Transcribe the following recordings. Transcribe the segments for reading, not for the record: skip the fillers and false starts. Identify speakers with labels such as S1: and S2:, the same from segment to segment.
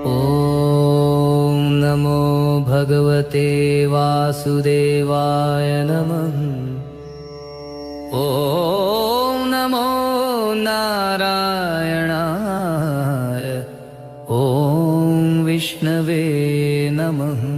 S1: ॐ नमो भगवते वासुदेवाय नमः। ॐ नमो नारायणाय। ॐ विष्णवे नमः।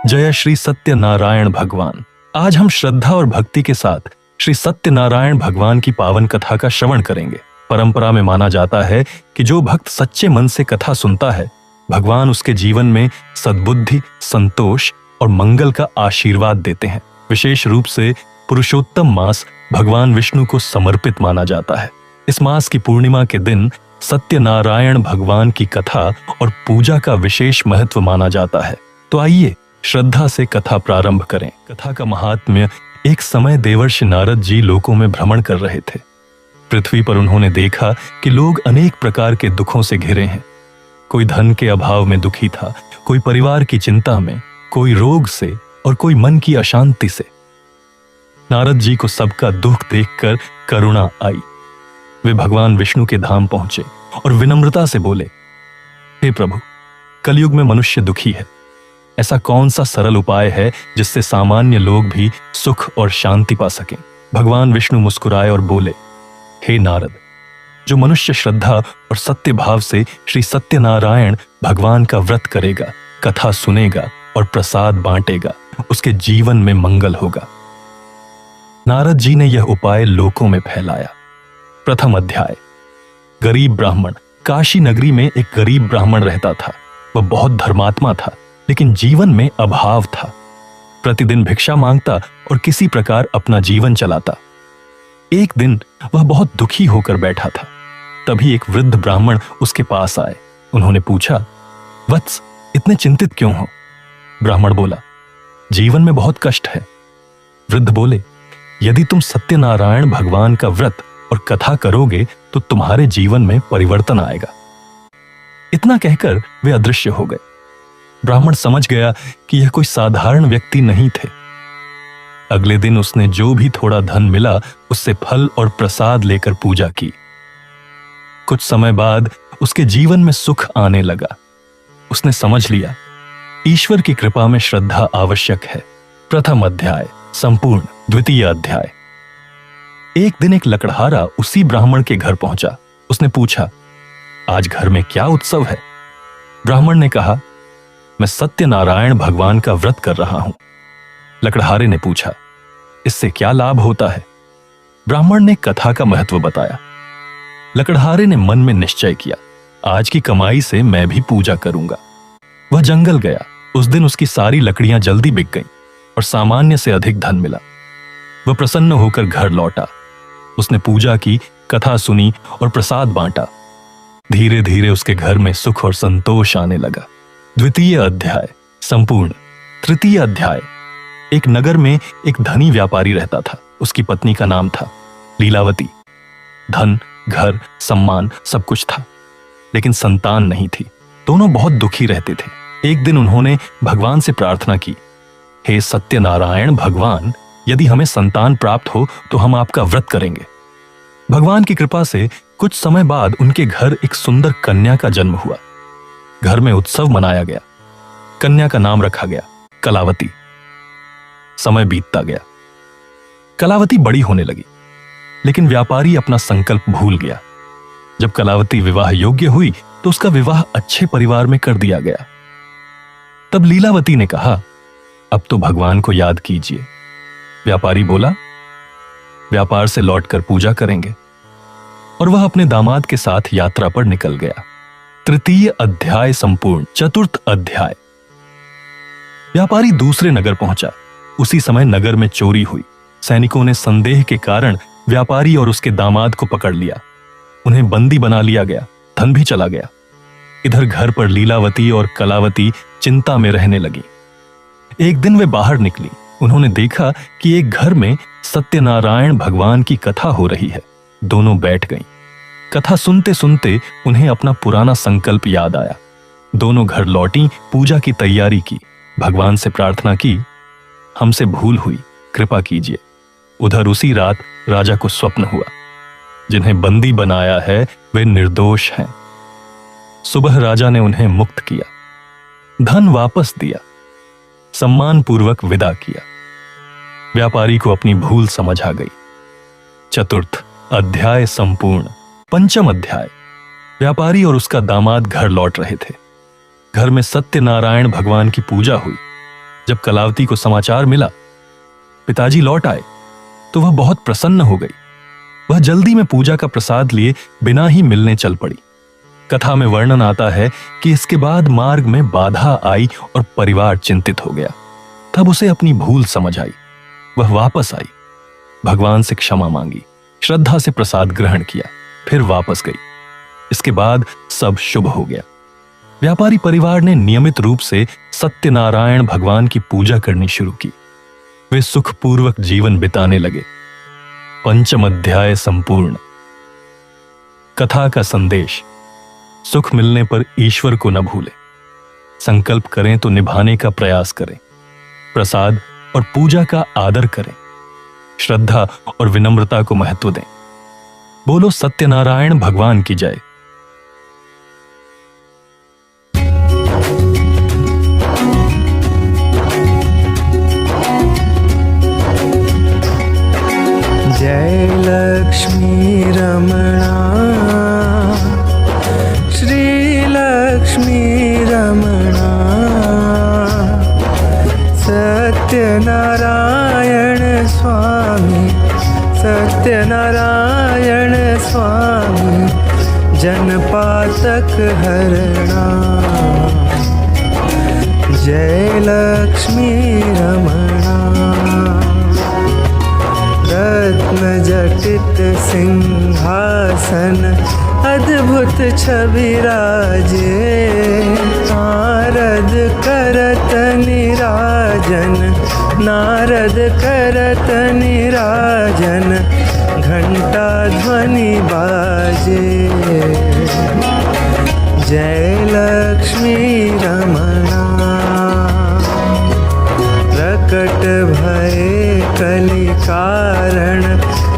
S2: जय श्री सत्यनारायण भगवान। आज हम श्रद्धा और भक्ति के साथ श्री सत्यनारायण भगवान की पावन कथा का श्रवण करेंगे। परंपरा में माना जाता है कि जो भक्त सच्चे मन से कथा सुनता है, भगवान उसके जीवन में सद्बुद्धि, संतोष और मंगल का आशीर्वाद देते हैं। विशेष रूप से पुरुषोत्तम मास भगवान विष्णु को समर्पित माना जाता है। इस मास की पूर्णिमा के दिन सत्यनारायण भगवान की कथा और पूजा का विशेष महत्व माना जाता है। तो आइए श्रद्धा से कथा प्रारंभ करें। कथा का महात्म्य। एक समय देवर्षि नारद जी लोकों में भ्रमण कर रहे थे। पृथ्वी पर उन्होंने देखा कि लोग अनेक प्रकार के दुखों से घिरे हैं। कोई धन के अभाव में दुखी था, कोई परिवार की चिंता में, कोई रोग से और कोई मन की अशांति से। नारद जी को सबका दुख देखकर करुणा आई। वे भगवान विष्णु के धाम पहुंचे और विनम्रता से बोले, हे प्रभु, कलयुग में मनुष्य दुखी है। ऐसा कौन सा सरल उपाय है जिससे सामान्य लोग भी सुख और शांति पा सकें? भगवान विष्णु मुस्कुराए और बोले, हे नारद, जो मनुष्य श्रद्धा और सत्य भाव से श्री सत्यनारायण भगवान का व्रत करेगा, कथा सुनेगा और प्रसाद बांटेगा, उसके जीवन में मंगल होगा। नारद जी ने यह उपाय लोकों में फैलाया। प्रथम अध्याय। गरीब ब्राह्मण। काशी नगरी में एक गरीब ब्राह्मण रहता था। वह बहुत धर्मात्मा था, लेकिन जीवन में अभाव था। प्रतिदिन भिक्षा मांगता और किसी प्रकार अपना जीवन चलाता। एक दिन वह बहुत दुखी होकर बैठा था। तभी एक वृद्ध ब्राह्मण उसके पास आए। उन्होंने पूछा, वत्स, इतने चिंतित क्यों हो? ब्राह्मण बोला, जीवन में बहुत कष्ट है। वृद्ध बोले, यदि तुम सत्यनारायण भगवान का व्रत और कथा करोगे तो तुम्हारे जीवन में परिवर्तन आएगा। इतना कहकर वे अदृश्य हो गए। ब्राह्मण समझ गया कि यह कोई साधारण व्यक्ति नहीं थे। अगले दिन उसने जो भी थोड़ा धन मिला उससे फल और प्रसाद लेकर पूजा की। कुछ समय बाद उसके जीवन में सुख आने लगा। उसने समझ लिया, ईश्वर की कृपा में श्रद्धा आवश्यक है। प्रथम अध्याय संपूर्ण। द्वितीय अध्याय। एक दिन एक लकड़हारा उसी ब्राह्मण के घर पहुंचा। उसने पूछा, आज घर में क्या उत्सव है? ब्राह्मण ने कहा, मैं सत्यनारायण भगवान का व्रत कर रहा हूं। लकड़हारे ने पूछा, इससे क्या लाभ होता है? ब्राह्मण ने कथा का महत्व बताया। लकड़हारे ने मन में निश्चय किया, आज की कमाई से मैं भी पूजा करूंगा। वह जंगल गया। उस दिन उसकी सारी लकड़ियां जल्दी बिक गईं और सामान्य से अधिक धन मिला। वह प्रसन्न होकर घर लौटा। उसने पूजा की, कथा सुनी और प्रसाद बांटा। धीरे धीरे उसके घर में सुख और संतोष आने लगा। द्वितीय अध्याय संपूर्ण। तृतीय अध्याय। एक नगर में एक धनी व्यापारी रहता था। उसकी पत्नी का नाम था लीलावती। धन, घर, सम्मान सब कुछ था, लेकिन संतान नहीं थी। दोनों बहुत दुखी रहते थे। एक दिन उन्होंने भगवान से प्रार्थना की, हे सत्यनारायण भगवान, यदि हमें संतान प्राप्त हो तो हम आपका व्रत करेंगे। भगवान की कृपा से कुछ समय बाद उनके घर एक सुंदर कन्या का जन्म हुआ। घर में उत्सव मनाया गया। कन्या का नाम रखा गया कलावती। समय बीतता गया। कलावती बड़ी होने लगी, लेकिन व्यापारी अपना संकल्प भूल गया। जब कलावती विवाह योग्य हुई तो उसका विवाह अच्छे परिवार में कर दिया गया। तब लीलावती ने कहा, अब तो भगवान को याद कीजिए। व्यापारी बोला, व्यापार से लौटकर पूजा करेंगे, और वह अपने दामाद के साथ यात्रा पर निकल गया। तृतीय अध्याय संपूर्ण। चतुर्थ अध्याय। व्यापारी दूसरे नगर पहुंचा। उसी समय नगर में चोरी हुई। सैनिकों ने संदेह के कारण व्यापारी और उसके दामाद को पकड़ लिया। उन्हें बंदी बना लिया गया। धन भी चला गया। इधर घर पर लीलावती और कलावती चिंता में रहने लगी। एक दिन वे बाहर निकली। उन्होंने देखा कि एक घर में सत्यनारायण भगवान की कथा हो रही है। दोनों बैठ गईं। कथा सुनते सुनते उन्हें अपना पुराना संकल्प याद आया। दोनों घर लौटी, पूजा की तैयारी की, भगवान से प्रार्थना की, हमसे भूल हुई, कृपा कीजिए। उधर उसी रात राजा को स्वप्न हुआ, जिन्हें बंदी बनाया है वे निर्दोष हैं। सुबह राजा ने उन्हें मुक्त किया, धन वापस दिया, सम्मान पूर्वक विदा किया। व्यापारी को अपनी भूल समझ आ गई। चतुर्थ अध्याय संपूर्ण। पंचम अध्याय। व्यापारी और उसका दामाद घर लौट रहे थे। घर में सत्यनारायण भगवान की पूजा हुई। जब कलावती को समाचार मिला पिताजी लौट आए तो वह बहुत प्रसन्न हो गई। वह जल्दी में पूजा का प्रसाद लिए बिना ही मिलने चल पड़ी। कथा में वर्णन आता है कि इसके बाद मार्ग में बाधा आई और परिवार चिंतित हो गया। तब उसे अपनी भूल समझ आई। वह वापस आई, भगवान से क्षमा मांगी, श्रद्धा से प्रसाद ग्रहण किया, फिर वापस गई। इसके बाद सब शुभ हो गया। व्यापारी परिवार ने नियमित रूप से सत्यनारायण भगवान की पूजा करनी शुरू की। वे सुखपूर्वक जीवन बिताने लगे। पंचम अध्याय संपूर्ण। कथा का संदेश। सुख मिलने पर ईश्वर को न भूलें। संकल्प करें तो निभाने का प्रयास करें। प्रसाद और पूजा का आदर करें। श्रद्धा और विनम्रता को महत्व दें। बोलो सत्यनारायण भगवान की जय।
S3: जय लक्ष्मी रमणा, श्री लक्ष्मी रमणा, सत्यनारायण स्वामी, सत्यनारायण स्वामी, जनपातक हरणा। जय लक्ष्मी रमणा। रत्न जटित सिंहासन अद्भुत छवि राजे, नारद करत निराजन, नारद करत निराजन, घंटा ध्वनि बाजे। जय लक्ष्मी रमणा। प्रकट भये कलि कारण,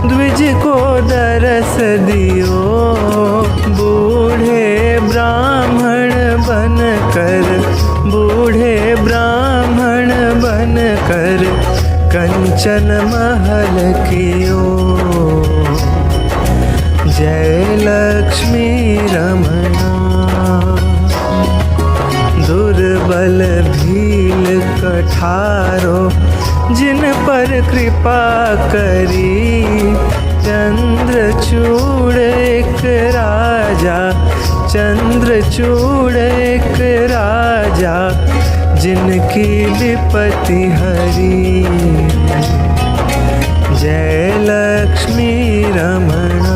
S3: द्विज को दरस दियो, बूढ़े ब्राह्मण बन कर, बूढ़े ब्राह्मण बन कर, कंचन महल कियो। जय लक्ष्मी रमणा। दुर्बल भील कठारो, जिन पर कृपा करी, चंद्रचूड़ एक राजा, चंद्रचूड़ एक राजा, जिनकी विपत्ति हरी। जय लक्ष्मी रमणा।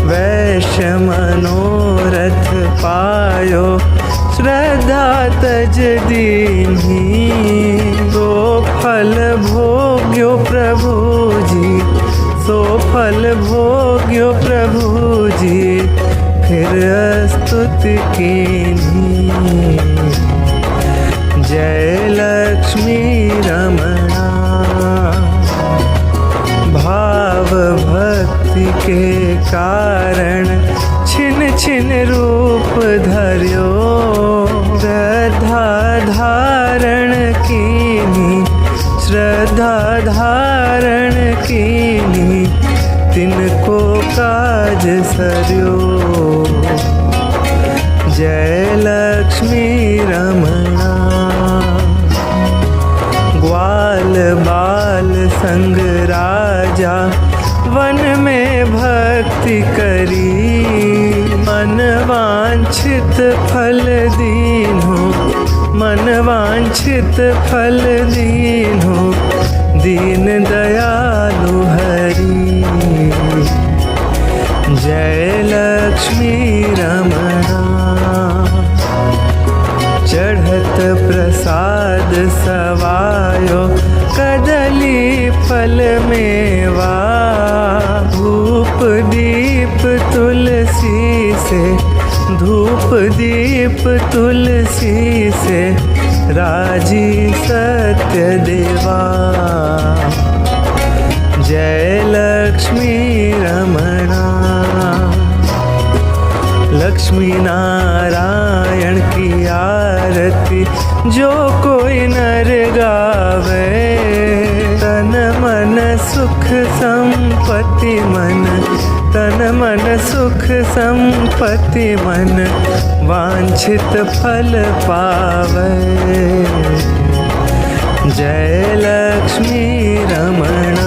S3: वैश्य मनोरथ पायो, श्रद्धा तज दीन्ही, सो फल भोग्यो प्रभु जी, सो फल भोग्यो प्रभु जी, फिर स्तुति कीन्ही। जय लक्ष्मी रमणा। भाव भक्ति के कारण छिन छिन रूप धर्यो, श्रद्धा धारण कीनी, श्रद्धा धारण कीनी, तिनको काज सर्यो। जय लक्ष्मी रमणा। ग्वाल बाल संग राजा, वन में भक्ति करी, मन वांछित फल दीन्हो, मन वांछित फल दीन्हो, दीन दयालु हरि। जय लक्ष्मी रमणा। चढ़त प्रसाद सवायो, कदली फल मेवा, से, धूप दीप तुलसी से, राजी सत्य देवा। जय लक्ष्मी रमणा। लक्ष्मी नारायण की आरती जो कोई नर गावे, तन मन सुख संपत्ति मन, तन मन सुख संपत्ति मन, वांछित फल पावे। जय लक्ष्मी रमणा।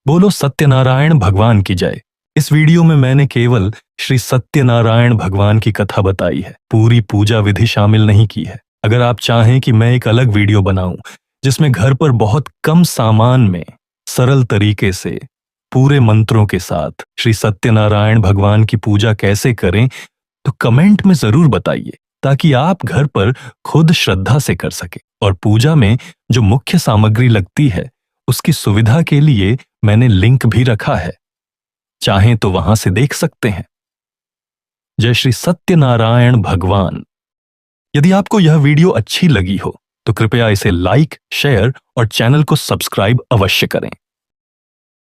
S2: बोलो सत्यनारायण भगवान की जय। इस वीडियो में मैंने केवल श्री सत्यनारायण भगवान की कथा बताई है, पूरी पूजा विधि शामिल नहीं की है। अगर आप चाहें कि मैं एक अलग वीडियो बनाऊं जिसमें घर पर बहुत कम सामान में सरल तरीके से पूरे मंत्रों के साथ श्री सत्यनारायण भगवान की पूजा कैसे करें, तो कमेंट में जरूर बताइए, ताकि आप घर पर खुद श्रद्धा से कर सके। और पूजा में जो मुख्य सामग्री लगती है उसकी सुविधा के लिए मैंने लिंक भी रखा है, चाहें तो वहां से देख सकते हैं। जय श्री सत्यनारायण भगवान। यदि आपको यह वीडियो अच्छी लगी हो तो कृपया इसे लाइक, शेयर और चैनल को सब्सक्राइब अवश्य करें।